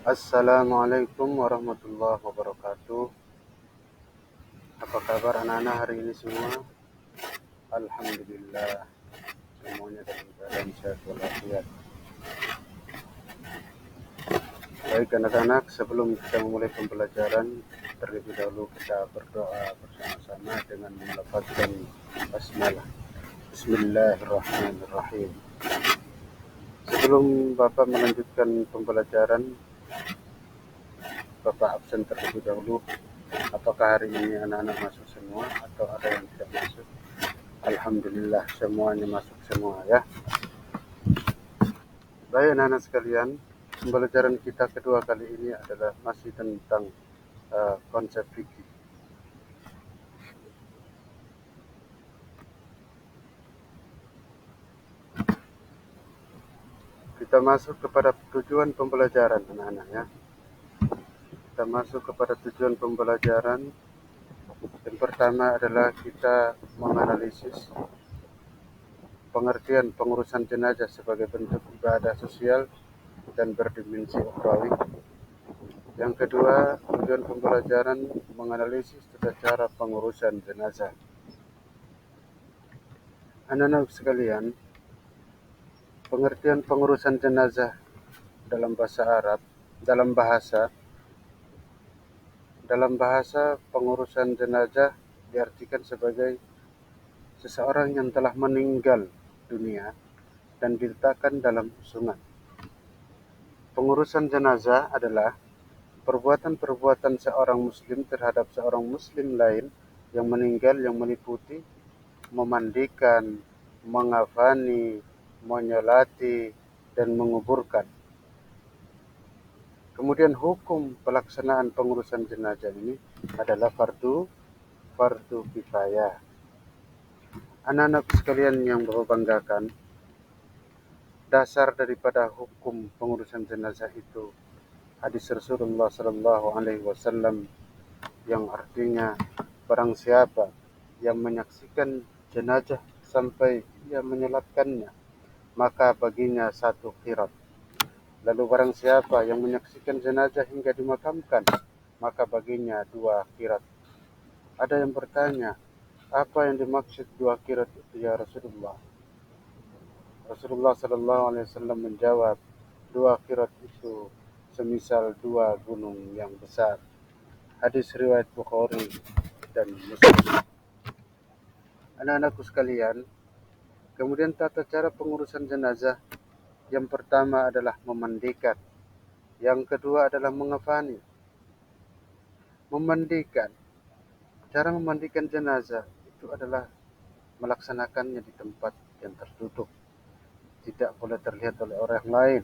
Assalamualaikum warahmatullahi wabarakatuh. Apa kabar anak-anak hari ini semua? Alhamdulillah, semuanya dalam keadaan sehat walafiat. Baik anak-anak, sebelum kita memulai pembelajaran, terlebih dahulu kita berdoa bersama-sama dengan melafazkan basmalah. Bismillahirrahmanirrahim. Sebelum Bapak melanjutkan pembelajaran, Bapak absen terlebih dahulu. Apakah hari ini anak-anak masuk semua atau ada yang tidak masuk? Alhamdulillah semuanya masuk semua ya. Baik anak-anak sekalian, pembelajaran kita kedua kali ini adalah masih tentang konsep fikih. Kita masuk kepada tujuan pembelajaran anak-anak ya. Kita masuk kepada tujuan pembelajaran. Yang pertama adalah kita menganalisis pengertian pengurusan jenazah sebagai bentuk ibadah sosial dan berdimensi ukhrawi. Yang kedua, tujuan pembelajaran menganalisis tata cara pengurusan jenazah. Anak-anak sekalian, pengertian pengurusan jenazah dalam bahasa Arab, dalam bahasa pengurusan jenazah diartikan sebagai seseorang yang telah meninggal dunia dan diletakkan dalam sungai. Pengurusan jenazah adalah perbuatan-perbuatan seorang muslim terhadap seorang muslim lain yang meninggal yang meliputi memandikan, mengafani, menyolati, dan menguburkan. Kemudian hukum pelaksanaan pengurusan jenazah ini adalah fardu kifayah. Anak-anak sekalian yang Bapak banggakan, dasar daripada hukum pengurusan jenazah itu hadis Rasulullah Sallallahu Alaihi Wasallam yang artinya barang siapa yang menyaksikan jenazah sampai ia menyolatkannya, maka baginya satu qirat. Lalu barang siapa yang menyaksikan jenazah hingga dimakamkan, maka baginya dua qirat. Ada yang bertanya, apa yang dimaksud dua qirat itu ya Rasulullah? Rasulullah Sallallahu Alaihi Wasallam menjawab, dua qirat itu semisal dua gunung yang besar. Hadis riwayat Bukhari dan Muslim. Anak-anakku sekalian, kemudian tata cara pengurusan jenazah yang pertama adalah memandikan, yang kedua adalah mengafani. Memandikan, cara memandikan jenazah itu adalah melaksanakannya di tempat yang tertutup, tidak boleh terlihat oleh orang lain,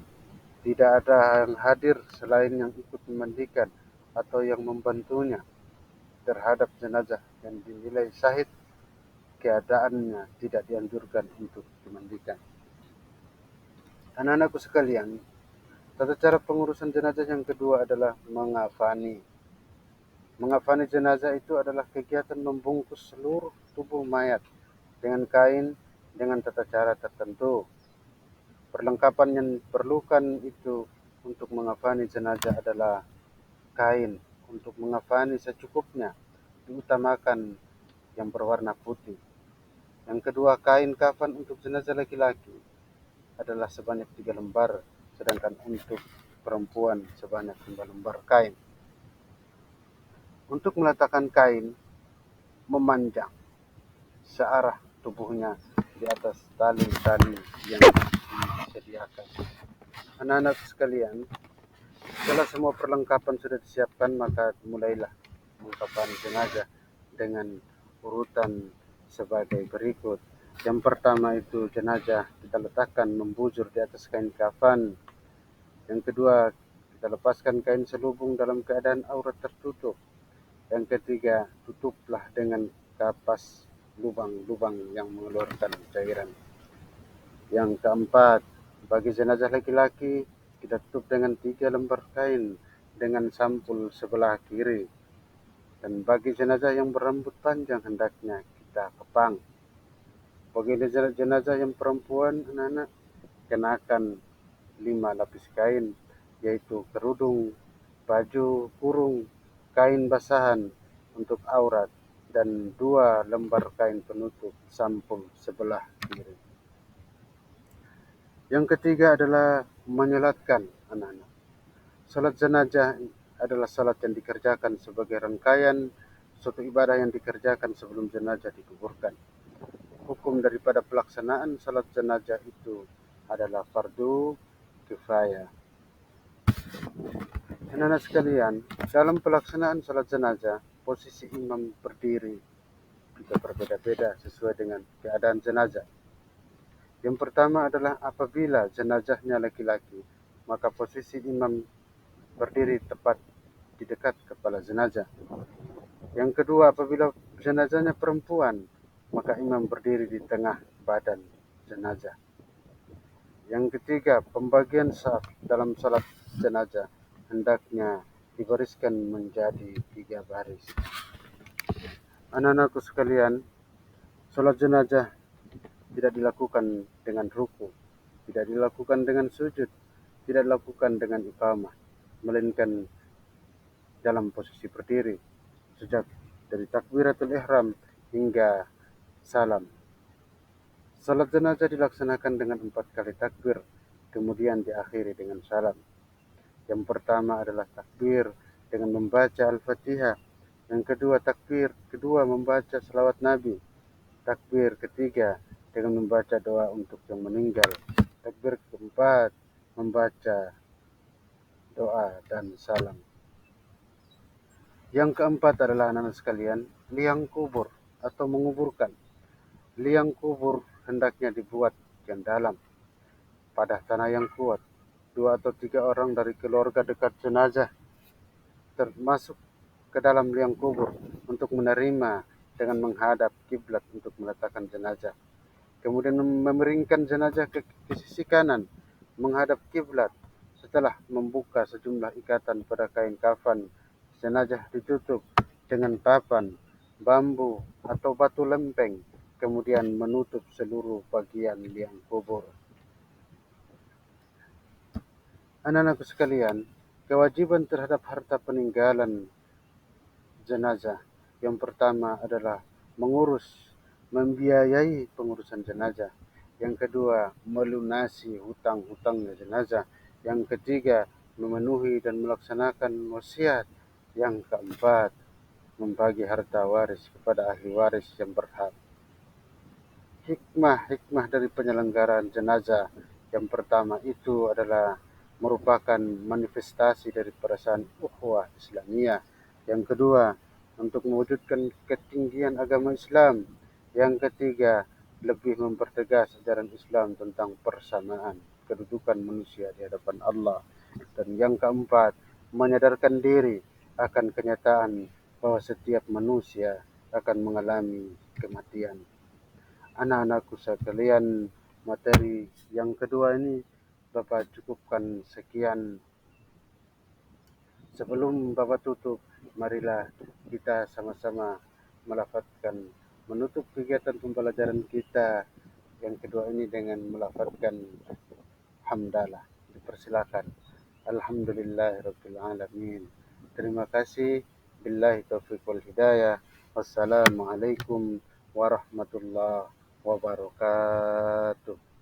tidak ada yang hadir selain yang ikut memandikan atau yang membantunya terhadap jenazah yang dinilai syahid, keadaannya tidak dianjurkan untuk dimandikan. Anak-anakku sekalian, tata cara pengurusan jenazah yang kedua adalah mengafani. Mengafani jenazah itu adalah kegiatan membungkus seluruh tubuh mayat dengan kain dengan tata cara tertentu. Perlengkapan yang diperlukan itu untuk mengafani jenazah adalah kain. Untuk mengafani secukupnya, diutamakan yang berwarna putih. Yang kedua, kain kafan untuk jenazah laki-laki adalah sebanyak 3 lembar, sedangkan untuk perempuan sebanyak 5 lembar kain. Untuk meletakkan kain, memanjang searah tubuhnya di atas tali-tali yang disediakan. Anak-anak sekalian, setelah semua perlengkapan sudah disiapkan, maka mulailah mengkafani jenazah dengan urutan sebagai berikut. Yang pertama itu jenazah kita letakkan membujur di atas kain kafan. Yang kedua, kita lepaskan kain selubung dalam keadaan aurat tertutup. Yang ketiga, tutuplah dengan kapas lubang-lubang yang mengeluarkan cairan. Yang keempat, bagi jenazah laki-laki kita tutup dengan 3 lembar kain dengan sampul sebelah kiri. Dan bagi jenazah yang berambut panjang hendaknya kita kepang. Bagi jenazah yang perempuan, anak-anak, kenakan 5 lapis kain yaitu kerudung, baju kurung, kain basahan untuk aurat, dan 2 lembar kain penutup sampul sebelah kiri. Yang ketiga adalah menyolatkan anak-anak. Salat jenazah adalah salat yang dikerjakan sebagai rangkaian suatu ibadah yang dikerjakan sebelum jenazah dikuburkan. Hukum daripada pelaksanaan salat jenazah itu adalah fardu kifayah. Anak-anak sekalian, dalam pelaksanaan salat jenazah, posisi imam berdiri juga berbeda-beda sesuai dengan keadaan jenazah. Yang pertama adalah apabila jenazahnya laki-laki, maka posisi imam berdiri tepat di dekat kepala jenazah. Yang kedua, apabila jenazahnya perempuan, maka imam berdiri di tengah badan jenazah. Yang ketiga, pembagian saf dalam salat jenazah hendaknya dibariskan menjadi 3 baris. Anak-anakku sekalian, salat jenazah tidak dilakukan dengan ruku, tidak dilakukan dengan sujud, tidak dilakukan dengan iqamah, melainkan dalam posisi berdiri sejak dari takbiratul ihram hingga salam. Salat jenazah dilaksanakan dengan 4 kali takbir, kemudian diakhiri dengan salam. Yang pertama adalah takbir dengan membaca Al-Fatihah. Yang kedua, takbir kedua membaca selawat Nabi. Takbir ketiga dengan membaca doa untuk yang meninggal. Takbir keempat membaca doa dan salam. Yang keempat adalah anak-anak sekalian, liang kubur atau menguburkan. Liang kubur hendaknya dibuat yang dalam pada tanah yang kuat. 2 atau 3 orang dari keluarga dekat jenazah termasuk ke dalam liang kubur untuk menerima dengan menghadap kiblat untuk meletakkan jenazah. Kemudian memeringkan jenazah ke sisi kanan menghadap kiblat. Setelah membuka sejumlah ikatan pada kain kafan, jenazah ditutup dengan papan, bambu, atau batu lempeng, kemudian menutup seluruh bagian liang kubur. Anak-anakku sekalian, kewajiban terhadap harta peninggalan jenazah yang pertama adalah membiayai pengurusan jenazah. Yang kedua, melunasi hutang-hutangnya jenazah. Yang ketiga, memenuhi dan melaksanakan wasiat. Yang keempat, membagi harta waris kepada ahli waris yang berhak. Hikmah dari penyelenggaraan jenazah yang pertama itu adalah merupakan manifestasi dari perasaan ukhuwah Islamiyah. Yang kedua, untuk mewujudkan ketinggian agama Islam. Yang ketiga, lebih mempertegas ajaran Islam tentang persamaan kedudukan manusia di hadapan Allah. Dan yang keempat, menyadarkan diri akan kenyataan bahwa setiap manusia akan mengalami kematian. Anak-anakku sekalian, materi yang kedua ini Bapak cukupkan sekian. Sebelum Bapak tutup, marilah kita sama-sama melafadzkan menutup kegiatan pembelajaran kita yang kedua ini dengan melafadzkan hamdalah. Dipersilakan. Alhamdulillahirabbil alamin. Terima kasih. Billahi taufiq wal hidayah. Wassalamualaikum warahmatullahi wabarakatuh.